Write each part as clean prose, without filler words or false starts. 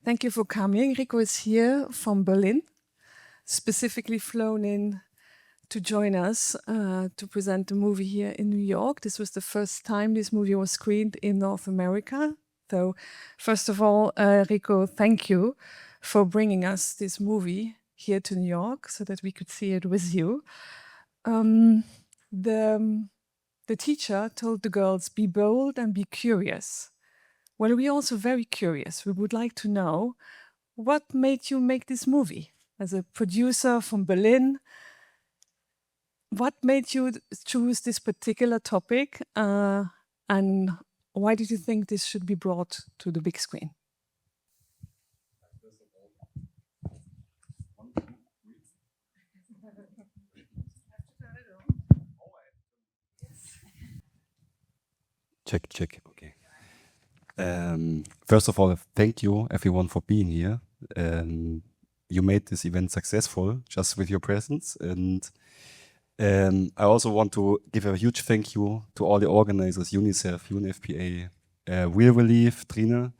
Thank you for coming. Rico is here from Berlin, specifically flown in to join us to present the movie here in New York. This was the first time this movie was screened in North America. So first of all, Rico, thank you for bringing us this movie here to New York so that we could see it with you. The teacher told the girls, be bold and be curious. Well, we're also very curious. We would like to know what made you make this movie? As a producer from Berlin, what made you choose this particular topic and why did you think this should be brought to the big screen? Check. Okay. First of all, thank you everyone for being here. You made this event successful just with your presence, and I also want to give a huge thank you to all the organizers, UNICEF, UNFPA, Real Relief, Trine,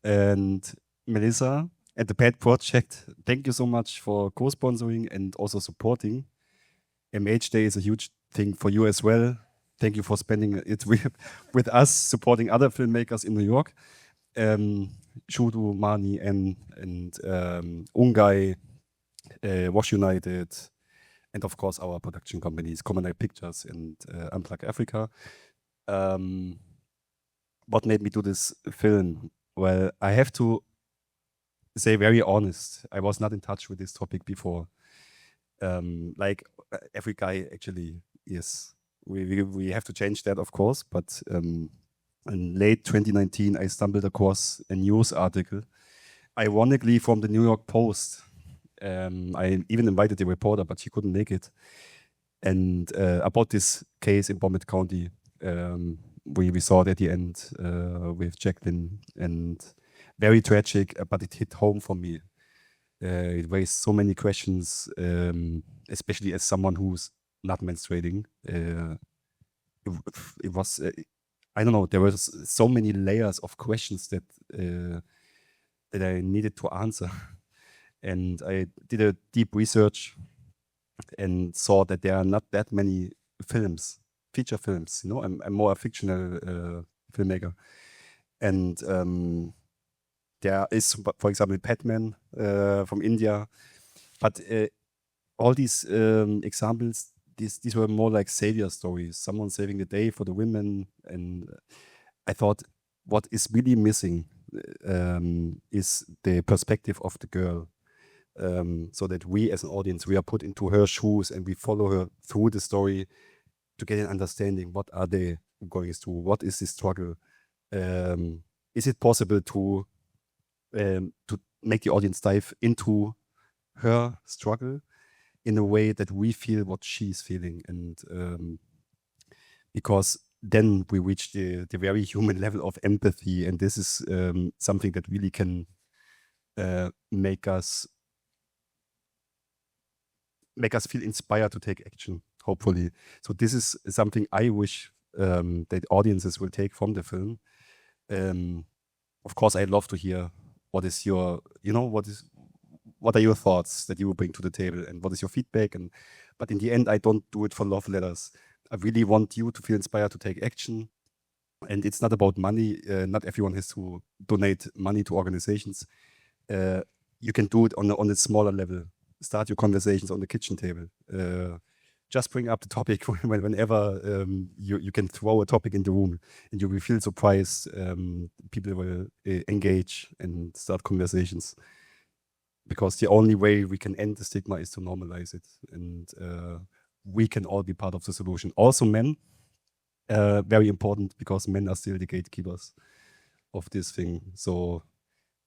and Melissa, and the PAD project. Thank you so much for co-sponsoring and also supporting. MH Day is a huge thing for you as well. Thank you for spending it with us, supporting other filmmakers in New York. Shudu, Marni, and Ungai, Wash United, and of course our production companies, Common Eye Pictures and Unplug Africa. What made me do this film? Well, I have to say very honest, I was not in touch with this topic before. Like every guy actually is. We have to change that, of course, but in late 2019, I stumbled across a news article, ironically from the New York Post. I even invited the reporter, but she couldn't make it. And about this case in Bombay County, we saw it at the end with Jacqueline, and very tragic, but it hit home for me. It raised so many questions, especially as someone who's not menstruating. It was, I don't know, there were so many layers of questions that I needed to answer. And I did a deep research and saw that there are not that many films, feature films. You know, I'm more a fictional filmmaker. And there is, for example, Batman from India. But all these examples, these were more like savior stories, someone saving the day for the women. And I thought, what is really missing is the perspective of the girl. So that we as an audience, we are put into her shoes and we follow her through the story to get an understanding. What are they going through? What is the struggle? Is it possible to make the audience dive into her struggle in a way that we feel what she's feeling? And because then we reach the very human level of empathy, and this is something that really can make us feel inspired to take action, hopefully. So this is something I wish that audiences will take from the film. Of course, I'd love to hear what is your, what are your thoughts that you will bring to the table, and what is your feedback? But in the end, I don't do it for love letters. I really want you to feel inspired to take action. And it's not about money. Not everyone has to donate money to organizations. You can do it on a smaller level. Start your conversations on the kitchen table. Just bring up the topic whenever you can throw a topic in the room, and you will feel surprised. People will engage and start conversations, because the only way we can end the stigma is to normalize it, and we can all be part of the solution. Also men, very important, because men are still the gatekeepers of this thing. So,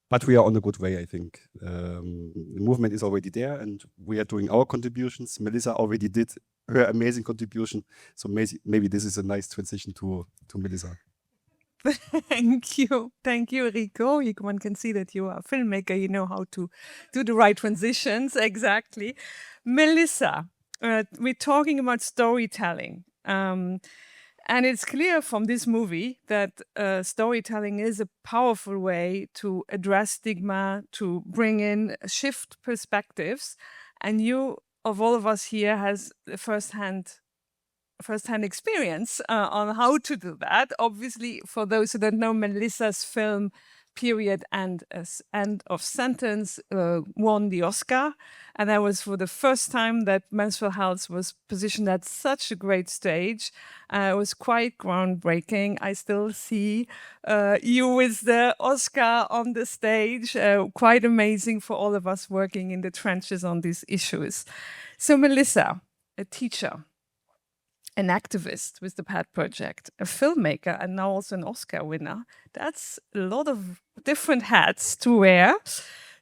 but we are on a good way, I think. The movement is already there, and we are doing our contributions. Melissa already did her amazing contribution. So maybe this is a nice transition to Melissa. Thank you, Rico. One can see that you are a filmmaker. You know how to do the right transitions. Exactly. Melissa, we're talking about storytelling. And it's clear from this movie that storytelling is a powerful way to address stigma, to bring in shift perspectives. And you, of all of us here, has firsthand experience on how to do that. Obviously, for those who don't know, Melissa's film Period and End of Sentence won the Oscar. And that was for the first time that menstrual health was positioned at such a great stage. It was quite groundbreaking. I still see you with the Oscar on the stage. Quite amazing for all of us working in the trenches on these issues. So Melissa, a teacher, an activist with the PAD Project, a filmmaker, and now also an Oscar winner. That's a lot of different hats to wear.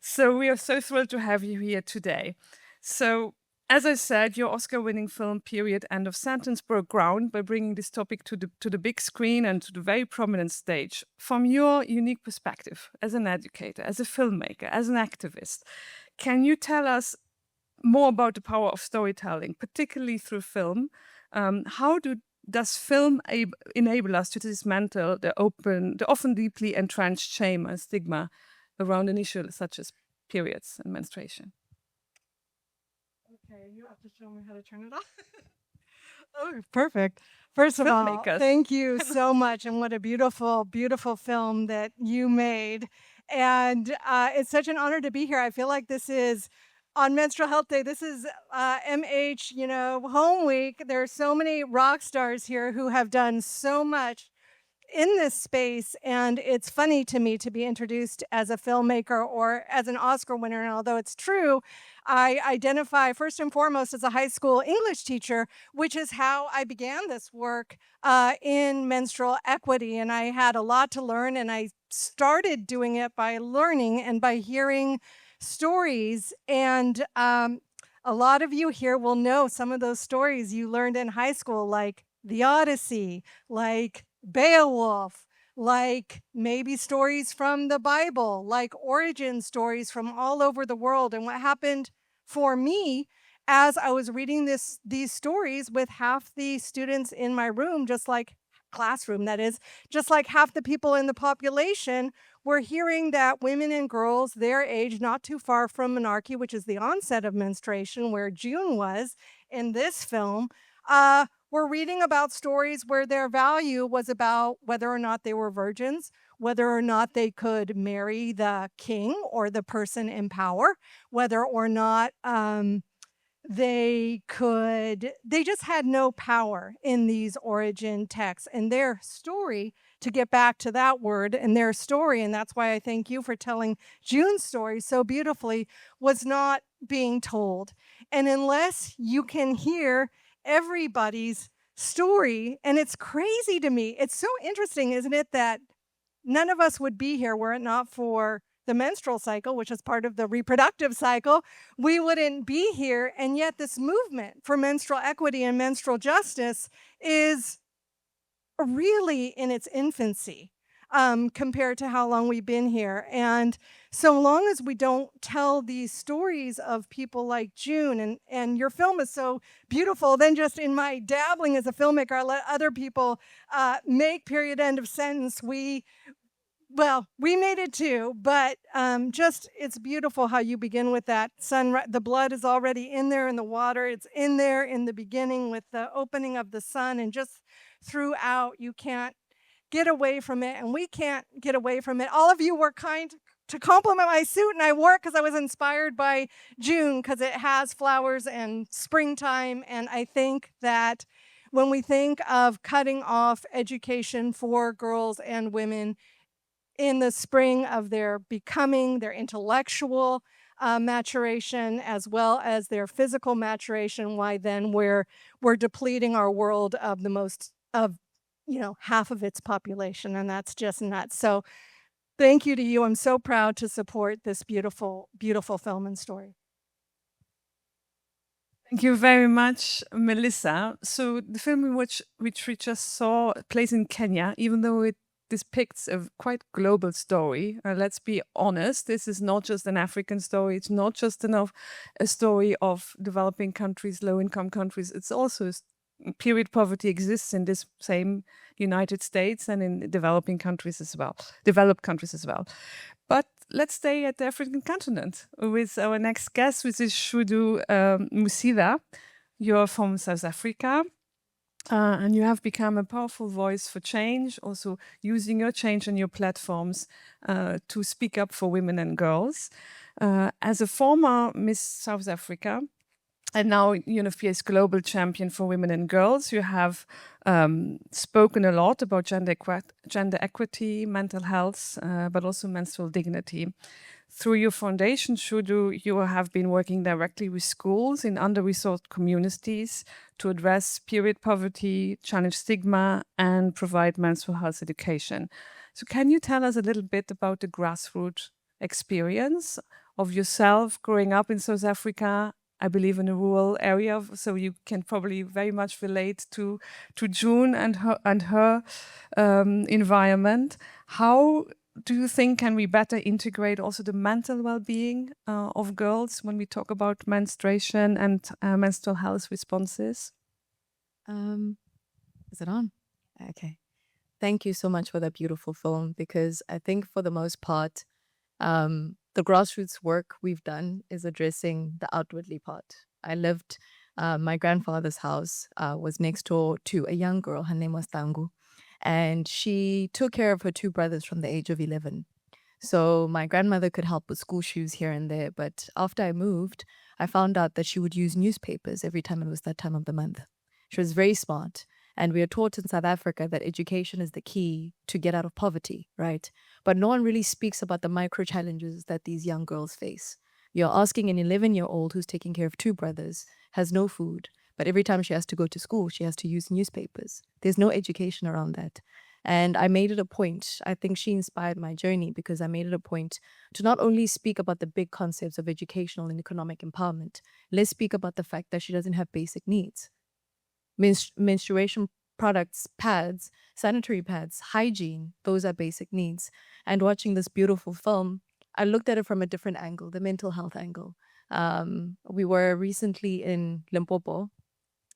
So we are so thrilled to have you here today. So as I said, your Oscar-winning film, Period, End of Sentence, broke ground by bringing this topic to the big screen and to the very prominent stage. From your unique perspective as an educator, as a filmmaker, as an activist, can you tell us more about the power of storytelling, particularly through film? How does film enable us to dismantle the often deeply entrenched shame and stigma around an issue such as periods and menstruation? Okay, you have to show me how to turn it off. Oh, perfect. First of all, Filmmakers. thank you so much. And what a beautiful, beautiful film that you made. And it's such an honor to be here. I feel like this is on Menstrual Health Day. This is MH, home week. There are so many rock stars here who have done so much in this space, and it's funny to me to be introduced as a filmmaker or as an Oscar winner. And although it's true, I identify first and foremost as a high school English teacher, which is how I began this work in menstrual equity. And I had a lot to learn, and I started doing it by learning and by hearing stories. And a lot of you here will know some of those stories you learned in high school, like the Odyssey, like Beowulf, like maybe stories from the Bible, like origin stories from all over the world. And what happened for me as I was reading these stories with half the students in my room, just like classroom, that is, just like half the people in the population were hearing that women and girls their age, not too far from menarche, which is the onset of menstruation, where June was in this film, were reading about stories where their value was about whether or not they were virgins, whether or not they could marry the king or the person in power, whether or not they just had no power in these origin texts. And their story, to get back to that word, and their story, and that's why I thank you for telling June's story so beautifully, was not being told. And unless you can hear everybody's story, and it's crazy to me. It's so interesting, isn't it, that none of us would be here were it not for the menstrual cycle, which is part of the reproductive cycle. We wouldn't be here. And yet this movement for menstrual equity and menstrual justice is really in its infancy compared to how long we've been here. And so long as we don't tell these stories of people like June, and your film is so beautiful, then just in my dabbling as a filmmaker, I let other people make Period, End of Sentence. We made it too, but just it's beautiful how you begin with that sunrise. The blood is already in there in the water. It's in there in the beginning with the opening of the sun, and just throughout, you can't get away from it, and we can't get away from it. All of you were kind to compliment my suit, and I wore it because I was inspired by June, because it has flowers and springtime. And I think that when we think of cutting off education for girls and women in the spring of their becoming, their intellectual maturation, as well as their physical maturation, why then we're depleting our world of half of its population, and that's just nuts. So thank you to you. I'm so proud to support this beautiful, beautiful film and story. Thank you very much, Melissa. So the film which we just saw plays in Kenya, even though it depicts a quite global story. Let's be honest, this is not just an African story. It's not just a story of developing countries, low-income countries. It's also period poverty exists in this same United States and in developing countries as well, developed countries as well. But let's stay at the African continent with our next guest, which is Shudufhadzo Musida. You're from South Africa. And you have become a powerful voice for change, also using your change and your platforms to speak up for women and girls. As a former Miss South Africa, and now UNFPA's Global Champion for Women and Girls, you have spoken a lot about gender equity, mental health, but also menstrual dignity. Through your foundation, Shudu, you have been working directly with schools in under-resourced communities to address period poverty, challenge stigma, and provide menstrual health education. So can you tell us a little bit about the grassroots experience of yourself growing up in South Africa, I believe in a rural area, so you can probably very much relate to June and her environment. How do you think can we better integrate also the mental well-being of girls when we talk about menstruation and menstrual health responses? Is it on? Okay. Thank you so much for that beautiful film, because I think for the most part, the grassroots work we've done is addressing the outwardly part. I lived, my grandfather's house was next door to a young girl. Her name was Tangu. And she took care of her two brothers from the age of 11. So my grandmother could help with school shoes here and there. But after I moved, I found out that she would use newspapers every time it was that time of the month. She was very smart. And we are taught in South Africa that education is the key to get out of poverty, right? But no one really speaks about the micro challenges that these young girls face. You're asking an 11-year-old who's taking care of two brothers, has no food, but every time she has to go to school, she has to use newspapers. There's no education around that. And I made it a point, I think she inspired my journey, because I made it a point to not only speak about the big concepts of educational and economic empowerment, let's speak about the fact that she doesn't have basic needs. Menstruation products, pads, sanitary pads, hygiene, those are basic needs. And watching this beautiful film, I looked at it from a different angle, the mental health angle. We were recently in Limpopo,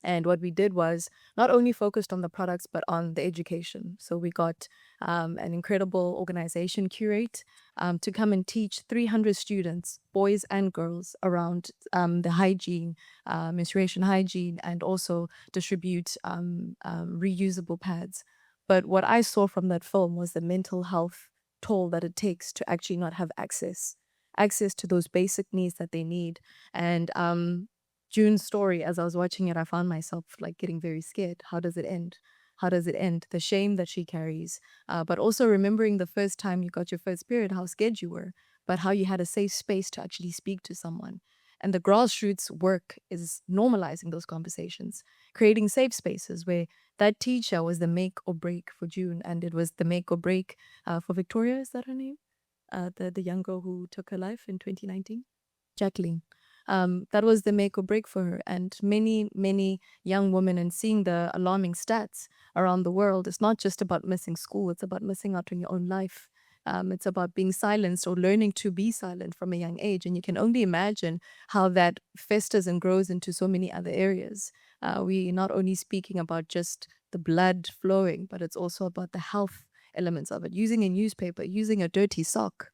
and what we did was not only focused on the products, but on the education. So we got an incredible organization, Curate, to come and teach 300 students, boys and girls, around the hygiene, menstruation hygiene, and also distribute reusable pads. But what I saw from that film was the mental health toll that it takes to actually not have access to those basic needs that they need. And June's story, as I was watching it, I found myself like getting very scared. How does it end? How does it end? The shame that she carries, but also remembering the first time you got your first period, how scared you were, but how you had a safe space to actually speak to someone. And the grassroots work is normalizing those conversations, creating safe spaces where that teacher was the make or break for June, and it was the make or break for Victoria, is that her name? The young girl who took her life in 2019? Jacqueline. That was the make or break for her. And many young women, and seeing the alarming stats around the world, it's not just about missing school, it's about missing out on your own life. It's about being silenced or learning to be silent from a young age. And you can only imagine how that festers and grows into so many other areas. We're not only speaking about just the blood flowing, but it's also about the health elements of it. Using a newspaper, using a dirty sock.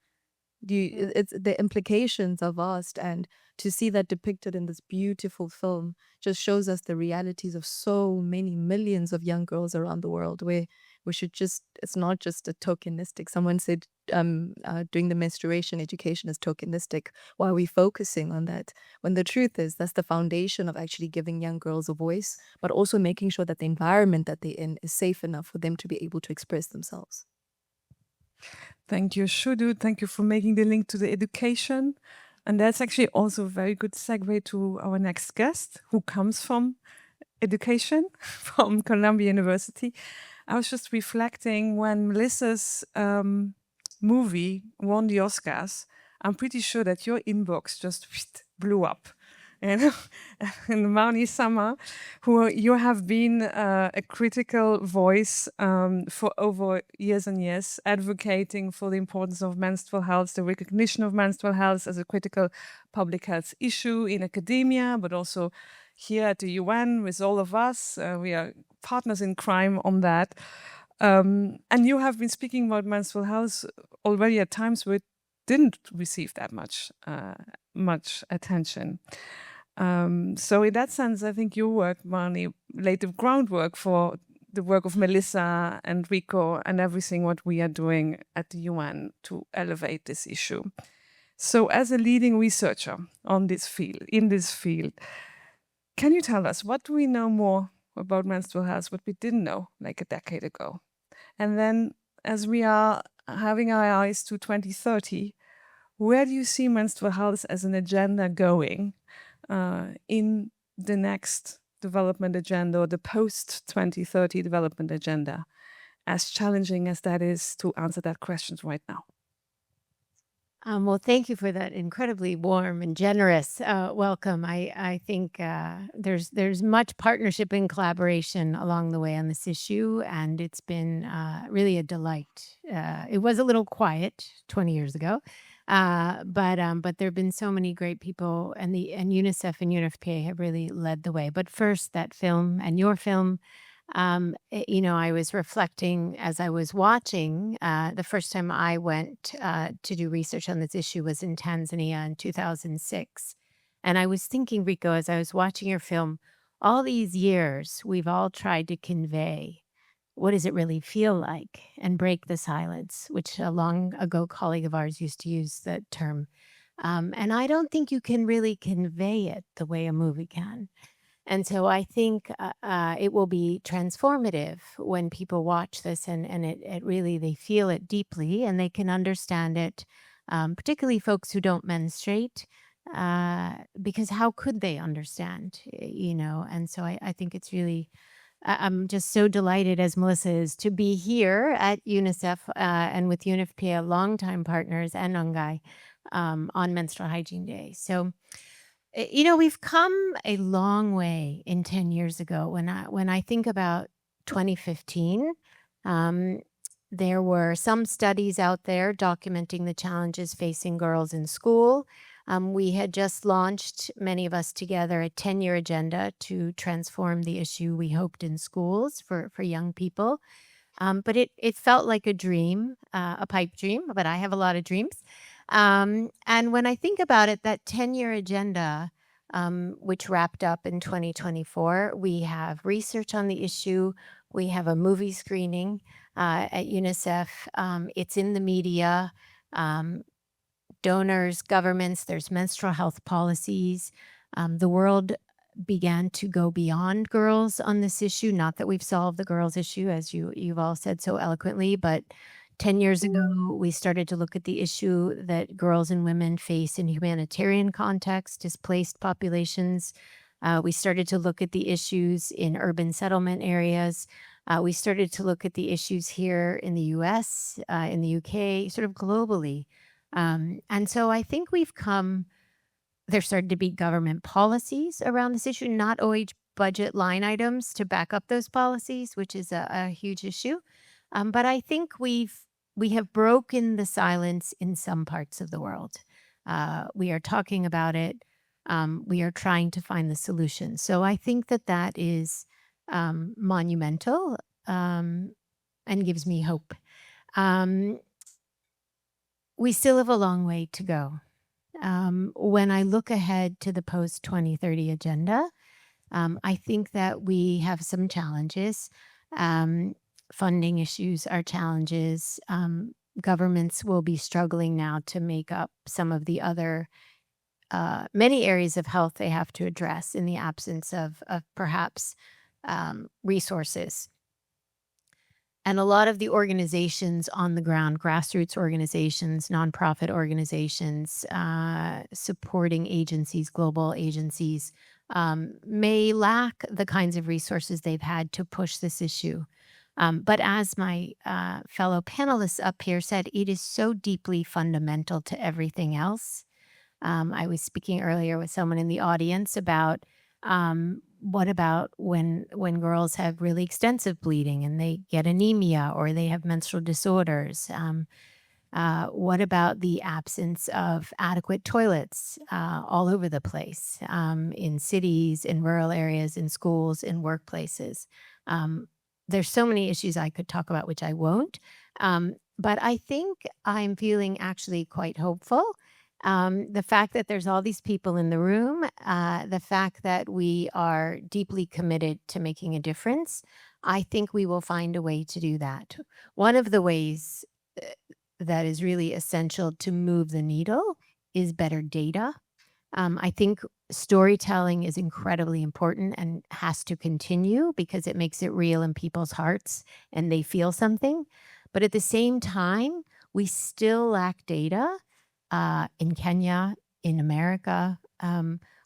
It's the implications are vast, and to see that depicted in this beautiful film just shows us the realities of so many millions of young girls around the world, where we should just, it's not just a tokenistic. Someone said doing the menstruation education is tokenistic. Why are we focusing on that? When the truth is that's the foundation of actually giving young girls a voice, but also making sure that the environment that they're in is safe enough for them to be able to express themselves. Thank you, Shudu. Thank you for making the link to the education. And that's actually also a very good segue to our next guest, who comes from education, from Columbia University. I was just reflecting when Melissa's movie won the Oscars, I'm pretty sure that your inbox just blew up. And Marni, Sommer, who you have been a critical voice for over years and years, advocating for the importance of menstrual health, the recognition of menstrual health as a critical public health issue in academia, but also here at the UN with all of us. We are partners in crime on that. And you have been speaking about menstrual health already at times where it didn't receive that much attention. So in that sense, I think your work, Marni, laid the groundwork for the work of Melissa and Rico and everything what we are doing at the UN to elevate this issue. So as a leading researcher in this field, can you tell us what do we know more about menstrual health, what we didn't know like a decade ago? And then as we are having our eyes to 2030, where do you see menstrual health as an agenda going in the next development agenda or the post-2030 development agenda, as challenging as that is to answer that question right now? Well, thank you for that incredibly warm and generous welcome. I think there's much partnership and collaboration along the way on this issue, and it's been really a delight. It was a little quiet 20 years ago, but there have been so many great people, and UNICEF and UNFPA have really led the way. But first, that film and your film. I was reflecting as I was watching. The first time I went to do research on this issue was in Tanzania in 2006. And I was thinking, Rico, as I was watching your film, all these years we've all tried to convey what does it really feel like and break the silence, which a long ago colleague of ours used to use that term. And I don't think you can really convey it the way a movie can. And so I think it will be transformative when people watch this and it really, they feel it deeply and they can understand it, particularly folks who don't menstruate, because how could they understand, And so I think it's really, I'm just so delighted, as Melissa is, to be here at UNICEF and with UNFPA, longtime partners, and UNGAI on Menstrual Hygiene Day. So, we've come a long way in 10 years ago. When I think about 2015, there were some studies out there documenting the challenges facing girls in school. We had just launched, many of us together, a 10-year agenda to transform the issue we hoped in schools for young people. But it felt like a dream, a pipe dream, but I have a lot of dreams. And when I think about it, that 10-year agenda, which wrapped up in 2024, we have research on the issue. We have a movie screening at UNICEF. It's in the media, donors, governments, there's menstrual health policies. The world began to go beyond girls on this issue. Not that we've solved the girls issue, as you've all said so eloquently, but 10 years ago, we started to look at the issue that girls and women face in humanitarian context, displaced populations. We started to look at the issues in urban settlement areas. We started to look at the issues here in the US, in the UK, sort of globally. And so I think we've come, there started to be government policies around this issue, not always budget line items to back up those policies, which is a huge issue. But I think we have broken the silence in some parts of the world. We are talking about it. We are trying to find the solution. So I think that is monumental and gives me hope. We still have a long way to go. When I look ahead to the post-2030 agenda, I think that we have some challenges. Funding issues are challenges. Governments will be struggling now to make up some of the other many areas of health they have to address in the absence of perhaps resources. And a lot of the organizations on the ground, grassroots organizations, nonprofit organizations, supporting agencies, global agencies, may lack the kinds of resources they've had to push this issue. But as my fellow panelists up here said, it is so deeply fundamental to everything else. I was speaking earlier with someone in the audience about what about when girls have really extensive bleeding and they get anemia or they have menstrual disorders. What about the absence of adequate toilets all over the place, in cities, in rural areas, in schools, in workplaces? There's so many issues I could talk about, which I won't. But I think I'm feeling actually quite hopeful. The fact that there's all these people in the room, the fact that we are deeply committed to making a difference, I think we will find a way to do that. One of the ways that is really essential to move the needle is better data. I think storytelling is incredibly important and has to continue because it makes it real in people's hearts and they feel something. But at the same time, we still lack data in Kenya, in America.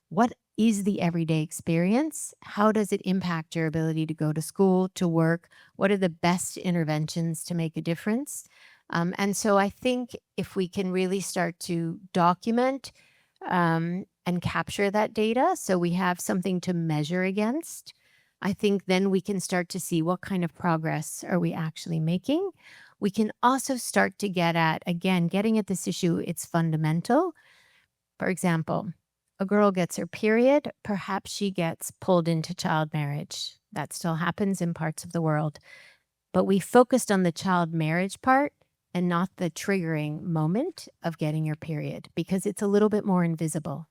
What is the everyday experience? How does it impact your ability to go to school, to work? What are the best interventions to make a difference? And so I think if we can really start to document and capture that data so we have something to measure against, I think then we can start to see what kind of progress are we actually making. We can also start to get at, again, getting at this issue, it's fundamental. For example, a girl gets her period, perhaps she gets pulled into child marriage. That still happens in parts of the world. But we focused on the child marriage part and not the triggering moment of getting your period because it's a little bit more invisible.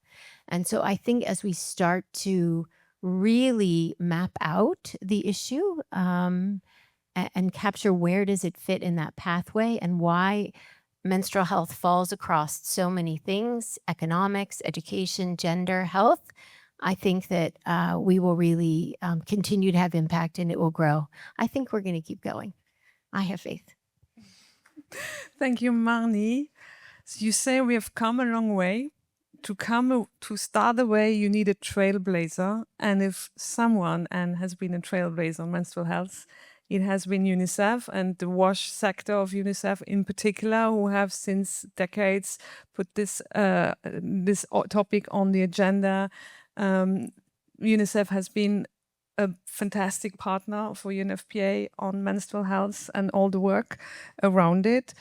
And so I think as we start to really map out the issue and capture where does it fit in that pathway and why menstrual health falls across so many things, economics, education, gender, health, I think that we will really continue to have impact and it will grow. I think we're going to keep going. I have faith. Thank you, Marni. So you say we have come a long way. To start the way, you need a trailblazer. And if someone has been a trailblazer on menstrual health, it has been UNICEF and the WASH sector of UNICEF in particular, who have since decades put this topic on the agenda. UNICEF has been a fantastic partner for UNFPA on menstrual health and all the work around it.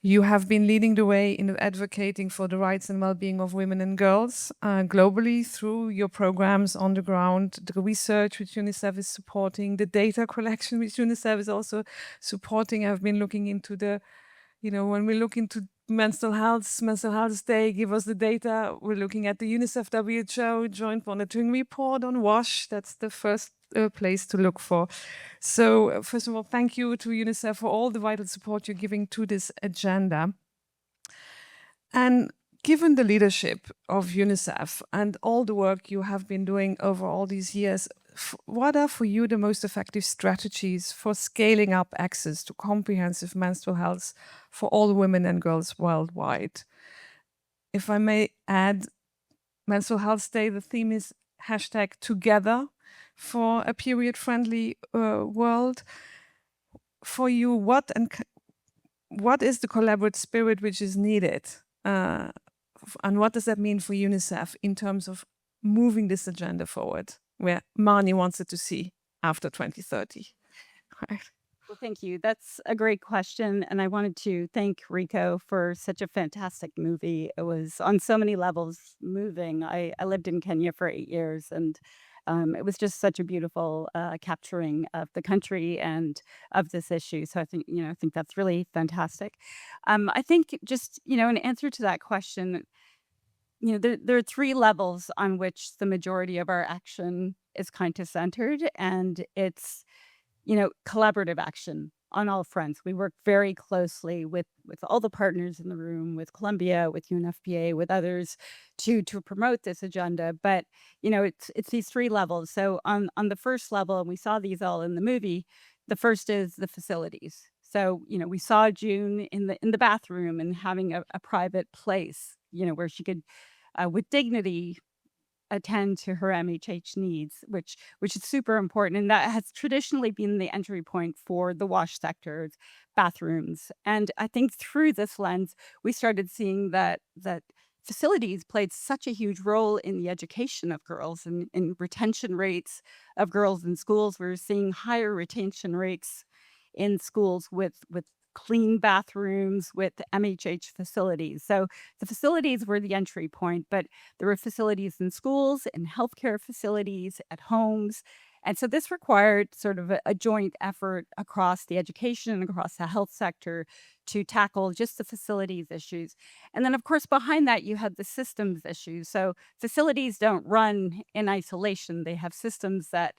You have been leading the way in advocating for the rights and well-being of women and girls globally through your programs on the ground, the research which UNICEF is supporting, the data collection which UNICEF is also supporting. I've been looking into when we look into menstrual health day, give us the data. We're looking at the UNICEF WHO Joint Monitoring Report on WASH. That's the first place to look for. So first of all, thank you to UNICEF for all the vital support you're giving to this agenda. And given the leadership of UNICEF and all the work you have been doing over all these years, what are for you the most effective strategies for scaling up access to comprehensive menstrual health for all women and girls worldwide? If I may add, Menstrual Health Day, the theme is #together for a period-friendly world. For you, what is the collaborative spirit which is needed? And what does that mean for UNICEF in terms of moving this agenda forward, where Marni wants it to see after 2030? Right. Well, thank you. That's a great question. And I wanted to thank Rico for such a fantastic movie. It was on so many levels moving. I lived in Kenya for 8 years, and it was just such a beautiful capturing of the country and of this issue. So I think that's really fantastic. I think just, in answer to that question, there are 3 levels on which the majority of our action is kind of centered, and it's collaborative action on all fronts. We work very closely with all the partners in the room, with Columbia, with UNFPA, with others to promote this agenda. But it's these 3 levels. So on the first level, and we saw these all in the movie, the first is the facilities. So we saw June in the bathroom and having a private place, where she could with dignity attend to her MHH needs, which is super important. And that has traditionally been the entry point for the WASH sector's bathrooms. And I think through this lens, we started seeing that facilities played such a huge role in the education of girls and in retention rates of girls in schools. We're seeing higher retention rates in schools with clean bathrooms with MHH facilities. So the facilities were the entry point, but there were facilities in schools, in healthcare facilities, at homes. And so this required sort of a joint effort across the education and across the health sector to tackle just the facilities issues. And then, of course, behind that, you had the systems issues. So facilities don't run in isolation. They have systems that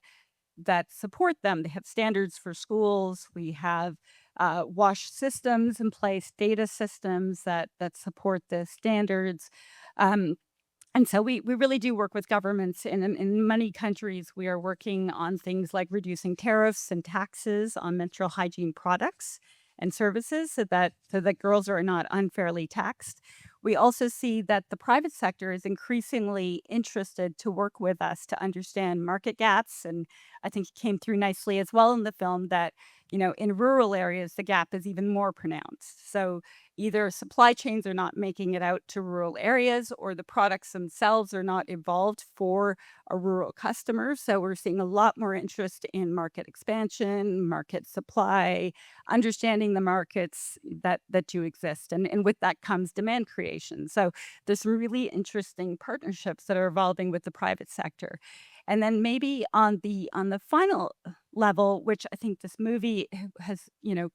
support them. They have standards for schools. We have wash systems in place, data systems that support the standards. And so we really do work with governments. In many countries, we are working on things like reducing tariffs and taxes on menstrual hygiene products and services so that girls are not unfairly taxed. We also see that the private sector is increasingly interested to work with us to understand market gaps. And I think it came through nicely as well in the film that, in rural areas, the gap is even more pronounced. So either supply chains are not making it out to rural areas or the products themselves are not evolved for a rural customer. So we're seeing a lot more interest in market expansion, market supply, understanding the markets that do exist. And with that comes demand creation. So there's some really interesting partnerships that are evolving with the private sector. And then maybe on the final level, which I think this movie has,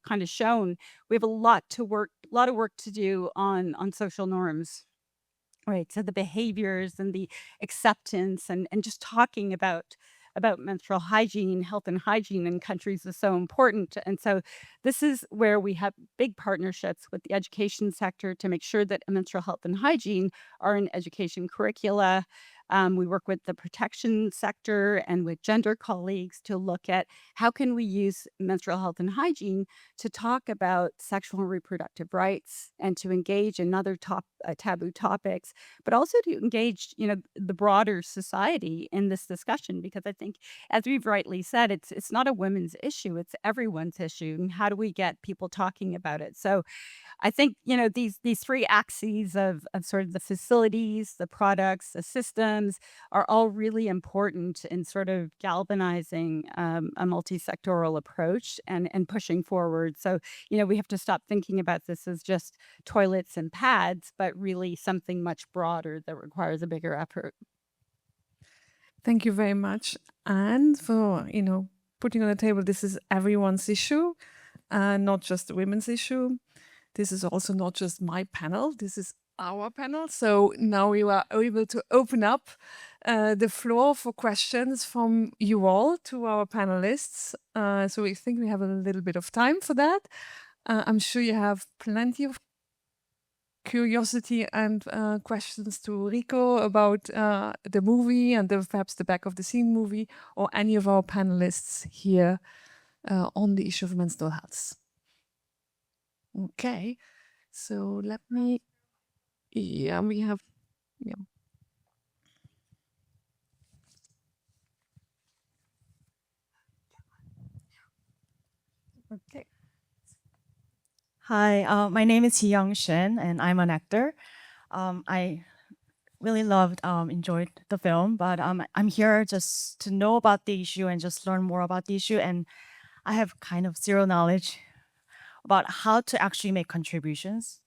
kind of shown, we have a lot of work to do on social norms. Right. So the behaviors and the acceptance and just talking about menstrual hygiene, health and hygiene in countries is so important. And so this is where we have big partnerships with the education sector to make sure that menstrual health and hygiene are in education curricula. We work with the protection sector and with gender colleagues to look at how can we use menstrual health and hygiene to talk about sexual and reproductive rights and to engage in other taboo topics, but also to engage, the broader society in this discussion. Because I think, as we've rightly said, it's not a women's issue; it's everyone's issue. And how do we get people talking about it? So I think, these three axes of sort of the facilities, the products, the systems are all really important in sort of galvanizing a multi-sectoral approach and pushing forward. So, we have to stop thinking about this as just toilets and pads, but really something much broader that requires a bigger effort. Thank you very much, and for putting on the table. This is everyone's issue, not just the women's issue. This is also not just my panel. This is our panel. So now we are able to open up the floor for questions from you all to our panelists. So we think we have a little bit of time for that. I'm sure you have plenty of curiosity and questions to Rico about the movie and perhaps the back of the scene movie, or any of our panelists here on the issue of menstrual health. Okay, so let me, we have, okay. Hi, my name is Young Shin, and I'm an actor. I really enjoyed the film, but I'm here just to know about the issue and just learn more about the issue. And I have kind of zero knowledge about how to actually make contributions.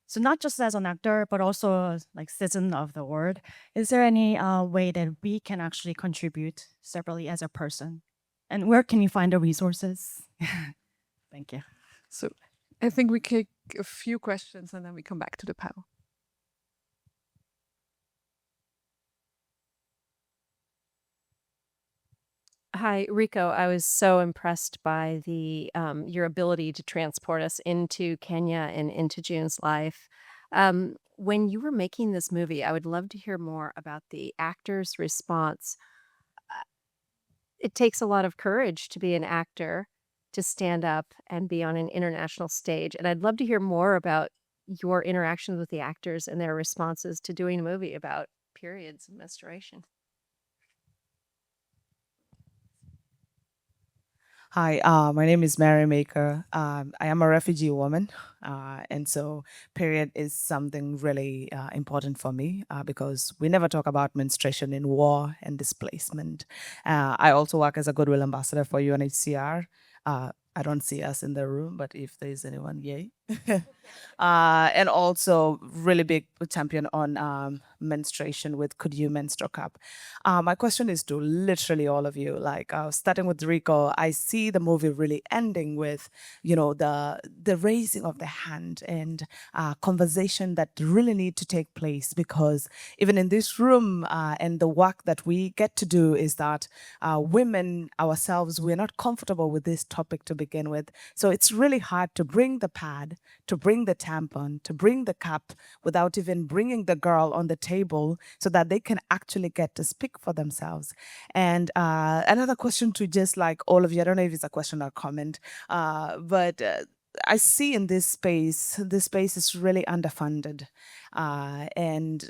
So not just as an actor, but also like citizen of the world. Is there any way that we can actually contribute separately as a person? And where can you find the resources? Thank you. So I think we take a few questions and then we come back to the panel. Hi, Rico. I was so impressed by your ability to transport us into Kenya and into June's life. When you were making this movie, I would love to hear more about the actor's response. It takes a lot of courage to be an actor, to stand up and be on an international stage. And I'd love to hear more about your interactions with the actors and their responses to doing a movie about periods and menstruation. Hi, my name is Mary Maker. I am a refugee woman, and so period is something really important for me because we never talk about menstruation in war and displacement. I also work as a goodwill ambassador for UNHCR. I don't see us in the room, but if there's anyone, yay. And also really big champion on menstruation with Could You Menstrual Cup. My question is to literally all of you, like starting with Rico, I see the movie really ending with, the raising of the hand and conversation that really need to take place, because even in this room and the work that we get to do is that women ourselves, we're not comfortable with this topic to begin with. So it's really hard to bring the pad, to bring the tampon, to bring the cup without even bringing the girl on the table so that they can actually get to speak for themselves. And another question to just like all of you, I don't know if it's a question or comment, but I see in this space is really underfunded. And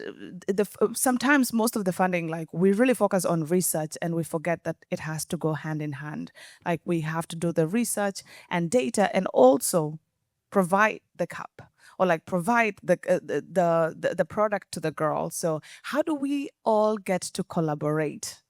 sometimes most of the funding, like we really focus on research and we forget that it has to go hand in hand. Like we have to do the research and data and also provide the cup or like provide the product to the girl. So how do we all get to collaborate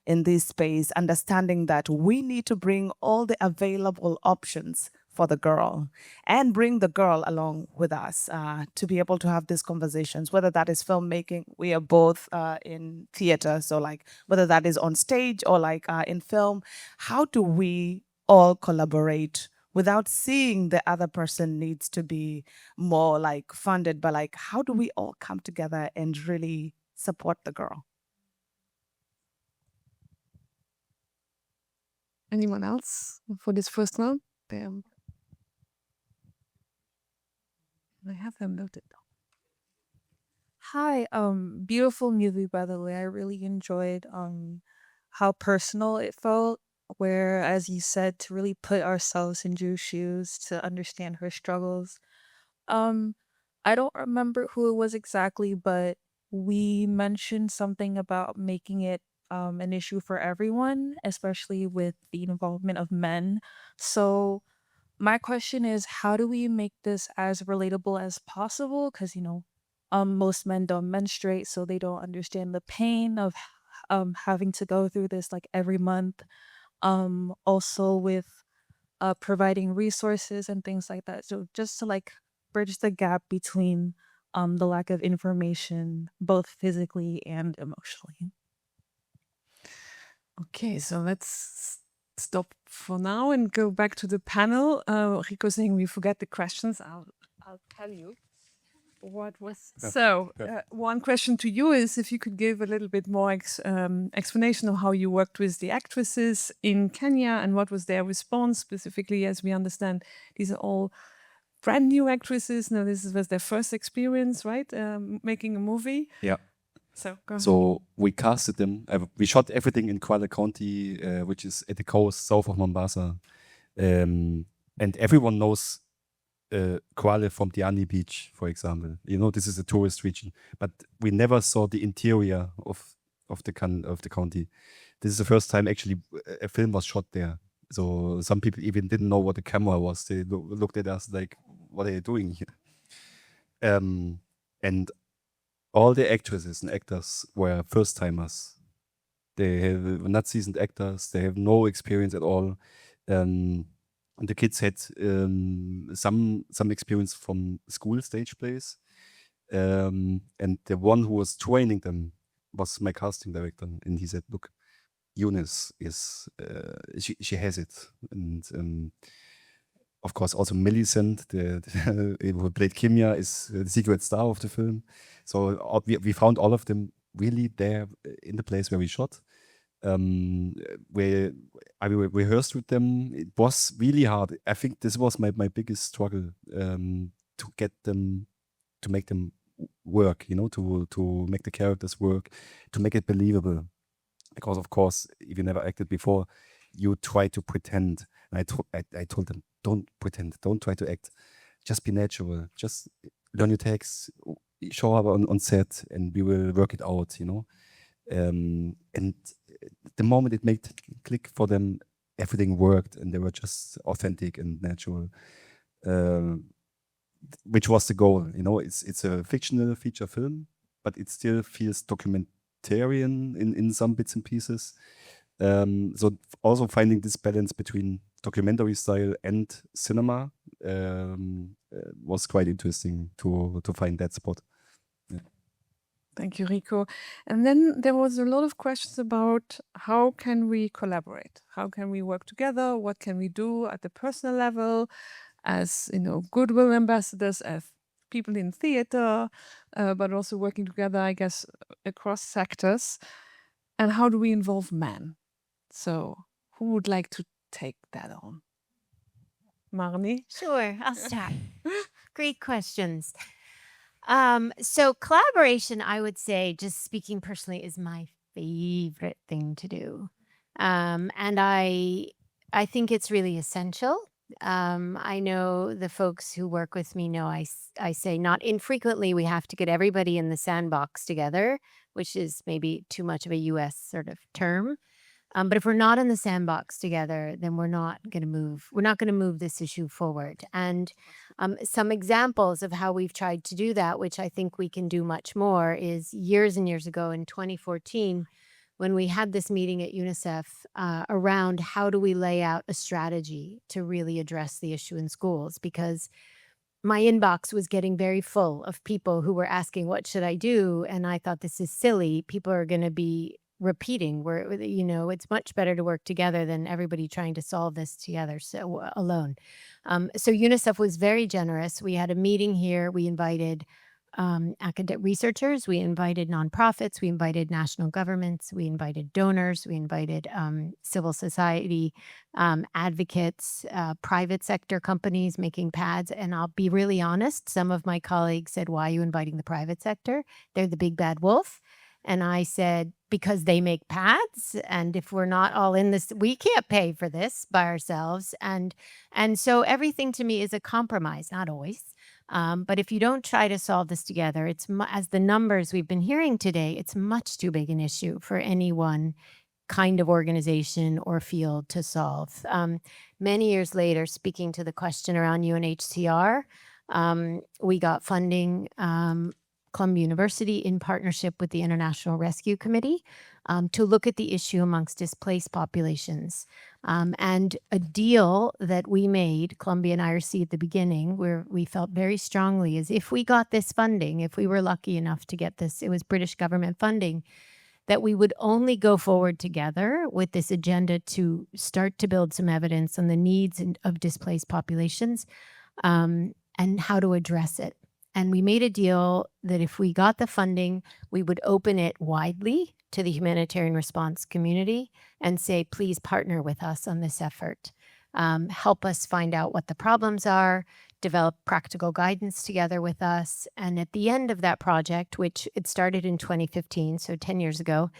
in this space, understanding that we need to bring all the available options for the girl and bring the girl along with us to be able to have these conversations, whether that is filmmaking. We are both in theater, so like whether that is on stage or like in film, how do we all collaborate without seeing the other person needs to be more like funded, but like how do we all come together and really support the girl? Anyone else for this first one? I have them noted down. Hi, beautiful movie by the way. I really enjoyed how personal it felt, where as you said, to really put ourselves in Drew's shoes to understand her struggles. Um, I don't remember who it was exactly, but we mentioned something about making it an issue for everyone, especially with the involvement of men. So my question is, how do we make this as relatable as possible? Because, most men don't menstruate, so they don't understand the pain of having to go through this like every month. Also with providing resources and things like that. So just to like bridge the gap between the lack of information, both physically and emotionally. Okay, so let's stop for now and go back to the panel. Rico saying we forget the questions. I'll tell you what was. So one question to you is if you could give a little bit more explanation of how you worked with the actresses in Kenya and what was their response specifically, as we understand these are all brand new actresses. Now this was their first experience, right? Making a movie. Yeah. So go ahead. So we casted them. We shot everything in Kwale County, which is at the coast south of Mombasa. And everyone knows Kwale from Diani Beach, for example. This is a tourist region. But we never saw the interior of the county. This is the first time actually a film was shot there. So some people even didn't know what the camera was. They looked at us like, what are you doing here? And all the actresses and actors were first-timers. They were not seasoned actors. They have no experience at all. And the kids had some experience from school stage plays. And the one who was training them was my casting director. And he said, look, Eunice is, she has it. And of course, also Millicent, who played Kimia, is the secret star of the film. So we found all of them really there in the place where we shot. We rehearsed with them. It was really hard. I think this was my biggest struggle, to get them, to make them work, to make the characters work, to make it believable. Because of course, if you never acted before, you try to pretend. And I told them, don't pretend, don't try to act, just be natural, just learn your takes, show up on set, and we will work it out, and the moment it made click for them, everything worked, and they were just authentic and natural, which was the goal. It's a fictional feature film, but it still feels documentarian in some bits and pieces. So also finding this balance between documentary style and cinema, was quite interesting to find that spot. Thank you, Rico. And then there was a lot of questions about how can we collaborate? How can we work together? What can we do at the personal level as, goodwill ambassadors, as people in theater, but also working together, I guess, across sectors. And how do we involve men? So who would like to take that on? Marni? Sure, I'll start. Great questions. So collaboration, I would say, just speaking personally, is my favorite thing to do. And I think it's really essential. I know the folks who work with me know I say not infrequently we have to get everybody in the sandbox together, which is maybe too much of a US sort of term. But if we're not in the sandbox together, then we're not going to move. We're not going to move this issue forward. And some examples of how we've tried to do that, which I think we can do much more, is years and years ago in 2014, when we had this meeting at UNICEF around how do we lay out a strategy to really address the issue in schools, because my inbox was getting very full of people who were asking, what should I do? And I thought, this is silly. People are going to be repeating where, it's much better to work together than everybody trying to solve this together alone. So UNICEF was very generous. We had a meeting here. We invited academic researchers, we invited nonprofits, we invited national governments, we invited donors, we invited civil society advocates, private sector companies making pads. And I'll be really honest, some of my colleagues said, why are you inviting the private sector? They're the big bad wolf. And I said, because they make pads, and if we're not all in this, we can't pay for this by ourselves. And so everything to me is a compromise, not always. But if you don't try to solve this together, it's as the numbers we've been hearing today, it's much too big an issue for any one kind of organization or field to solve. Many years later, speaking to the question around UNHCR, we got funding, Columbia University in partnership with the International Rescue Committee to look at the issue amongst displaced populations. And a deal that we made, Columbia and IRC at the beginning, where we felt very strongly is if we got this funding, if we were lucky enough to get this, it was British government funding, that we would only go forward together with this agenda to start to build some evidence on the needs of displaced populations and how to address it. And we made a deal that if we got the funding, we would open it widely to the humanitarian response community and say, please partner with us on this effort. Help us find out what the problems are, develop practical guidance together with us. And at the end of that project, which it started in 2015, so 10 years ago,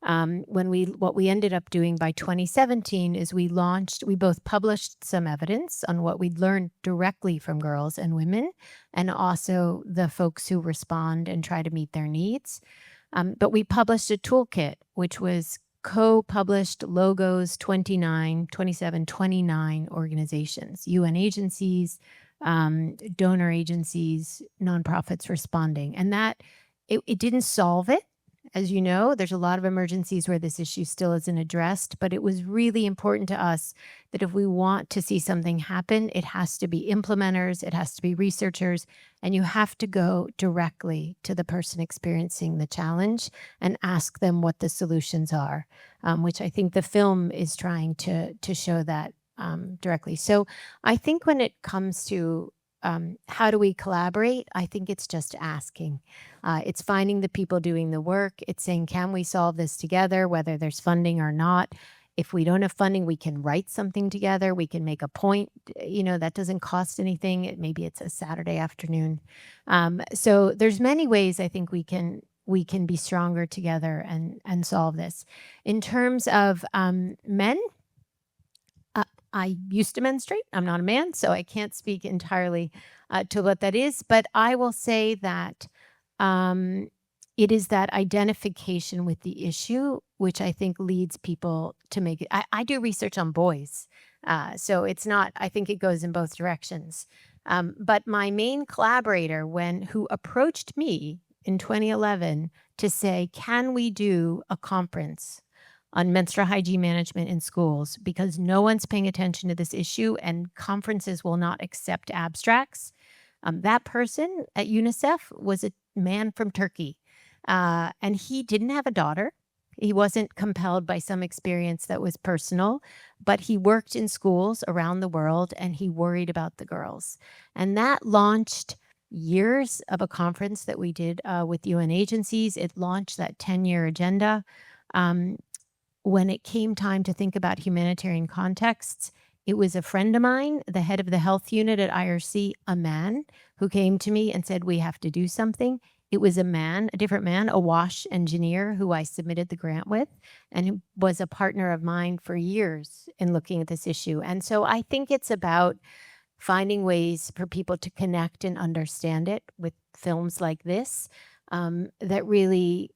what we ended up doing by 2017 is we both published some evidence on what we'd learned directly from girls and women, and also the folks who respond and try to meet their needs. But we published a toolkit, which was co-published logos 29 organizations, UN agencies, donor agencies, nonprofits responding. And that, it didn't solve it. As you know, there's a lot of emergencies where this issue still isn't addressed, but it was really important to us that if we want to see something happen, it has to be implementers, it has to be researchers, and you have to go directly to the person experiencing the challenge and ask them what the solutions are, which I think the film is trying to show that directly. So I think when it comes to how do we collaborate? I think it's just asking. It's finding the people doing the work. It's saying, can we solve this together, whether there's funding or not? If we don't have funding, we can write something together. We can make a point, that doesn't cost anything. Maybe it's a Saturday afternoon. So there's many ways I think we can be stronger together and solve this. In terms of men, I used to menstruate. I'm not a man, so I can't speak entirely to what that is. But I will say that it is that identification with the issue, which I think leads people to make it. I do research on boys, so it's not, I think it goes in both directions. But my main collaborator, who approached me in 2011 to say, can we do a conference on menstrual hygiene management in schools because no one's paying attention to this issue and conferences will not accept abstracts. That person at UNICEF was a man from Turkey, and he didn't have a daughter. He wasn't compelled by some experience that was personal, but he worked in schools around the world and he worried about the girls. And that launched years of a conference that we did with UN agencies. It launched that 10-year agenda. When it came time to think about humanitarian contexts, it was a friend of mine, the head of the health unit at IRC, a man, who came to me and said, we have to do something. It was a man, a different man, a WASH engineer who I submitted the grant with, and who was a partner of mine for years in looking at this issue. And so I think it's about finding ways for people to connect and understand it with films like this that really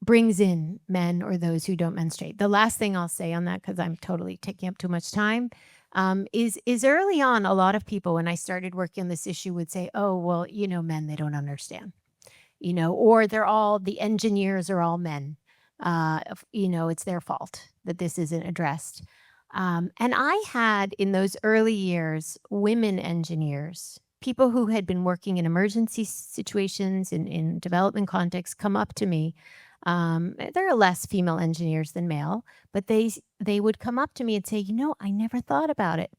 brings in men or those who don't menstruate. The last thing I'll say on that, because I'm totally taking up too much time, is early on, a lot of people, when I started working on this issue, would say, oh, well, you know, men, they don't understand, you know, or the engineers are all men. You know, it's their fault that this isn't addressed. And I had, in those early years, women engineers, people who had been working in emergency situations, in development contexts, come up to me. There are less female engineers than male, but they would come up to me and say, you know, I never thought about it.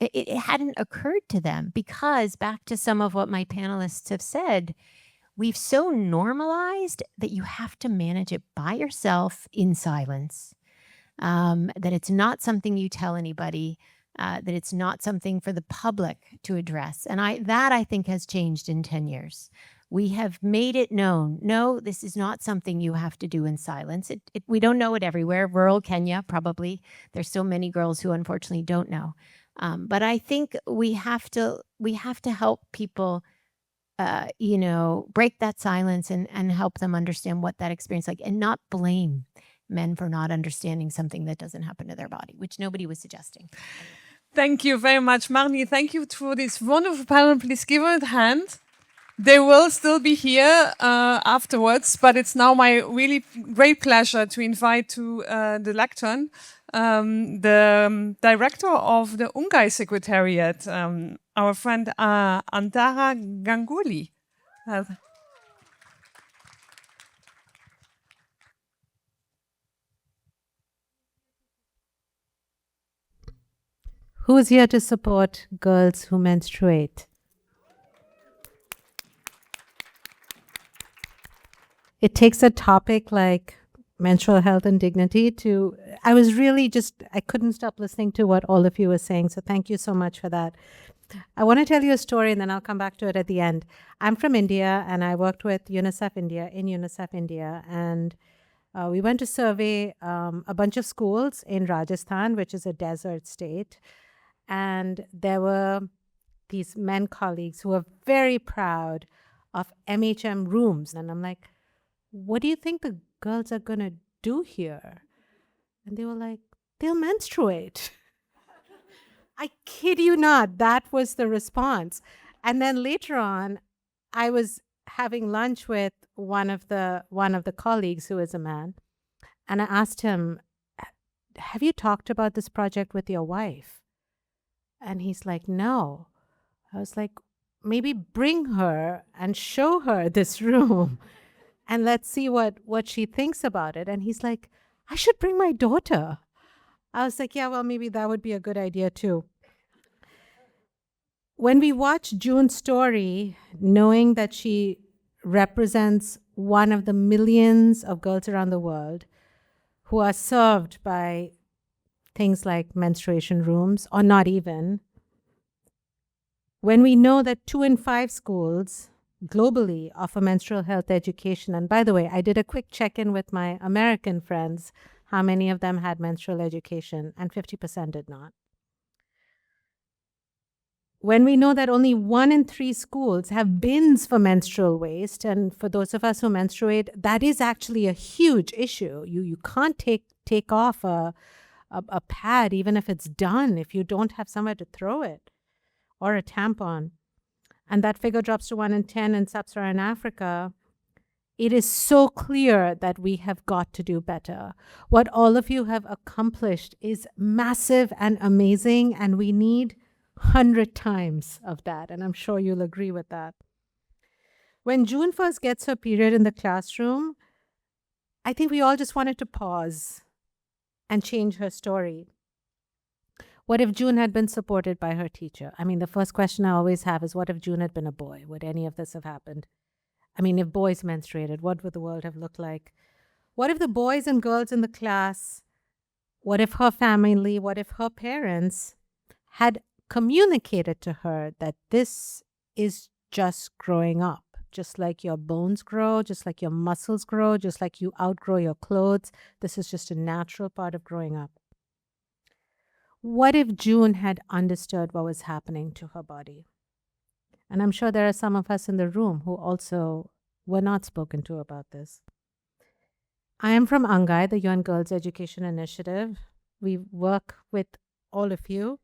It hadn't occurred to them because, back to some of what my panelists have said, we've so normalized that you have to manage it by yourself in silence, that it's not something you tell anybody, that it's not something for the public to address. And I think has changed in 10 years. We have made it known. No, this is not something you have to do in silence. We don't know it everywhere. Rural Kenya, probably. There's so many girls who unfortunately don't know. But I think we have to help people, you know, break that silence and help them understand what that experience is like, and not blame men for not understanding something that doesn't happen to their body, which nobody was suggesting. Thank you very much, Marni. Thank you for this wonderful panel. Please give them a hand. They will still be here afterwards, but it's now my really great pleasure to invite to the lectern the director of the UNGAI Secretariat, our friend Antara Ganguly. Who's here to support girls who menstruate? It takes a topic like menstrual health and dignity to, I couldn't stop listening to what all of you were saying. So thank you so much for that. I want to tell you a story and then I'll come back to it at the end. I'm from India and I worked with UNICEF India, and we went to survey a bunch of schools in Rajasthan, which is a desert state. And there were these men colleagues who were very proud of MHM rooms. And I'm like, what do you think the girls are going to do here? And they were like, they'll menstruate. I kid you not, that was the response. And then later on, I was having lunch with one of the colleagues who is a man, and I asked him, have you talked about this project with your wife? And he's like, no. I was like, maybe bring her and show her this room and let's see what she thinks about it. And he's like, I should bring my daughter. I was like, yeah, well, maybe that would be a good idea too. When we watch June's story, knowing that she represents one of the millions of girls around the world who are served by things like menstruation rooms, or not even, when we know that 2 in 5 schools globally offer menstrual health education, and by the way, I did a quick check-in with my American friends, how many of them had menstrual education, and 50% did not. When we know that only 1 in 3 schools have bins for menstrual waste, and for those of us who menstruate, that is actually a huge issue. You can't take off a pad, even if it's done, if you don't have somewhere to throw it, or a tampon. And that figure drops to 1 in 10 in sub-Saharan Africa. It is so clear that we have got to do better. What all of you have accomplished is massive and amazing, and we need 100 times of that, and I'm sure you'll agree with that. When June first gets her period in the classroom, I think we all just wanted to pause and change her story. What if June had been supported by her teacher? I mean, the first question I always have is, what if June had been a boy? Would any of this have happened? I mean, if boys menstruated, what would the world have looked like? What if the boys and girls in the class, what if her family, what if her parents had communicated to her that this is just growing up? Just like your bones grow, just like your muscles grow, just like you outgrow your clothes. This is just a natural part of growing up. What if June had understood what was happening to her body? And I'm sure there are some of us in the room who also were not spoken to about this. I am from ANGAI, the UN Girls Education Initiative. We work with all of you.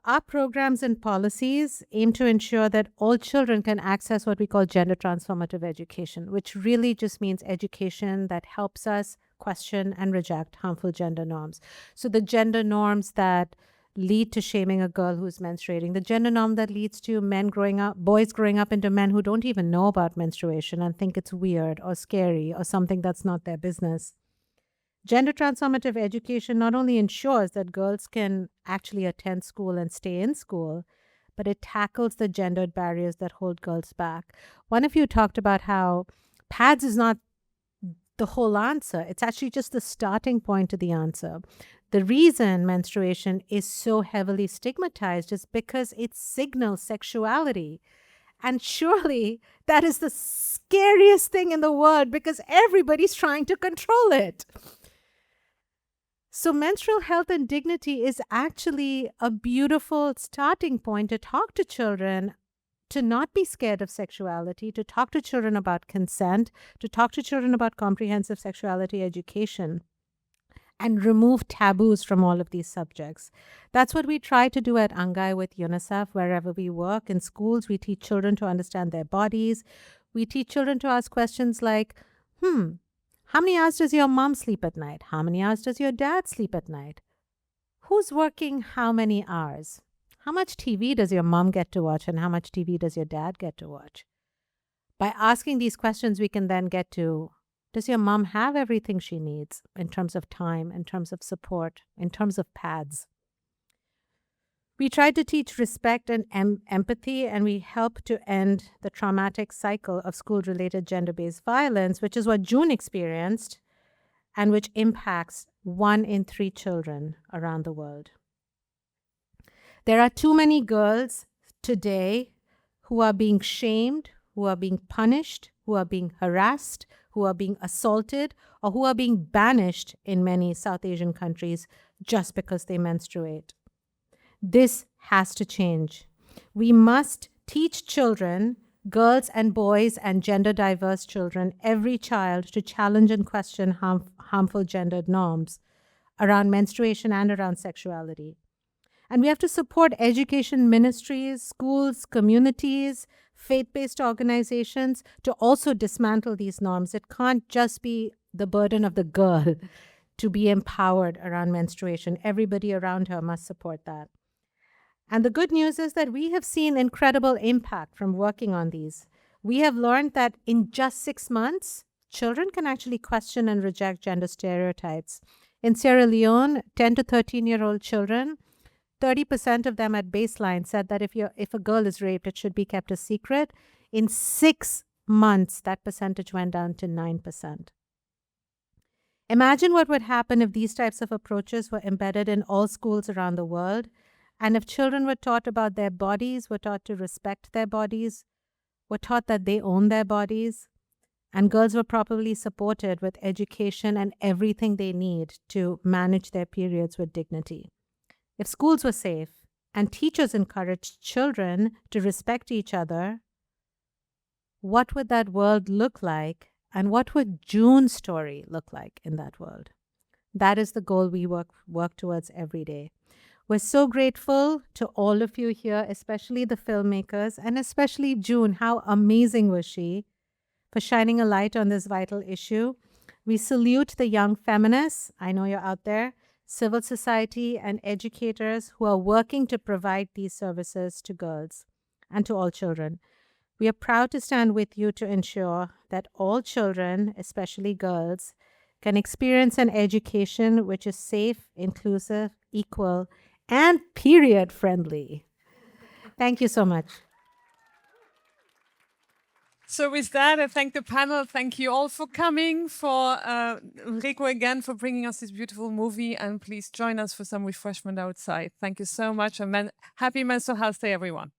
Our programs and policies aim to ensure that all children can access what we call gender transformative education, which really just means education that helps us question and reject harmful gender norms. So the gender norms that lead to shaming a girl who's menstruating, the gender norm that leads to boys growing up into men who don't even know about menstruation and think it's weird or scary or something that's not their business. Gender transformative education not only ensures that girls can actually attend school and stay in school, but it tackles the gendered barriers that hold girls back. One of you talked about how pads is not the whole answer. It's actually just the starting point to the answer. The reason menstruation is so heavily stigmatized is because it signals sexuality. And surely that is the scariest thing in the world because everybody's trying to control it. So menstrual health and dignity is actually a beautiful starting point to talk to children, to not be scared of sexuality, to talk to children about consent, to talk to children about comprehensive sexuality education, and remove taboos from all of these subjects. That's what we try to do at ANGAI with UNICEF. Wherever we work, in schools, we teach children to understand their bodies. We teach children to ask questions like, how many hours does your mom sleep at night? How many hours does your dad sleep at night? Who's working how many hours? How much TV does your mom get to watch and how much TV does your dad get to watch? By asking these questions, we can then get to, does your mom have everything she needs in terms of time, in terms of support, in terms of pads? We try to teach respect and empathy, and we help to end the traumatic cycle of school-related gender-based violence, which is what June experienced and which impacts 1 in 3 children around the world. There are too many girls today who are being shamed, who are being punished, who are being harassed, who are being assaulted, or who are being banished in many South Asian countries just because they menstruate. This has to change. We must teach children, girls and boys and gender diverse children, every child, to challenge and question harmful gendered norms around menstruation and around sexuality. And we have to support education ministries, schools, communities, faith-based organizations to also dismantle these norms. It can't just be the burden of the girl to be empowered around menstruation. Everybody around her must support that. And the good news is that we have seen incredible impact from working on these. We have learned that in just 6 months, children can actually question and reject gender stereotypes. In Sierra Leone, 10 to 13-year-old children, 30% of them at baseline said that if a girl is raped, it should be kept a secret. In 6 months, that percentage went down to 9%. Imagine what would happen if these types of approaches were embedded in all schools around the world, and if children were taught about their bodies, were taught to respect their bodies, were taught that they own their bodies, and girls were properly supported with education and everything they need to manage their periods with dignity. If schools were safe and teachers encouraged children to respect each other, what would that world look like, and what would June's story look like in that world? That is the goal we work towards every day. We're so grateful to all of you here, especially the filmmakers, and especially June. How amazing was she? for shining a light on this vital issue. We salute the young feminists, I know you're out there, civil society, and educators who are working to provide these services to girls and to all children. We are proud to stand with you to ensure that all children, especially girls, can experience an education which is safe, inclusive, equal, and period friendly. Thank you so much. So with that, I thank the panel. Thank you all for coming, for Rico again for bringing us this beautiful movie, and please join us for some refreshment outside. Thank you so much, and happy Mental Health Day, everyone.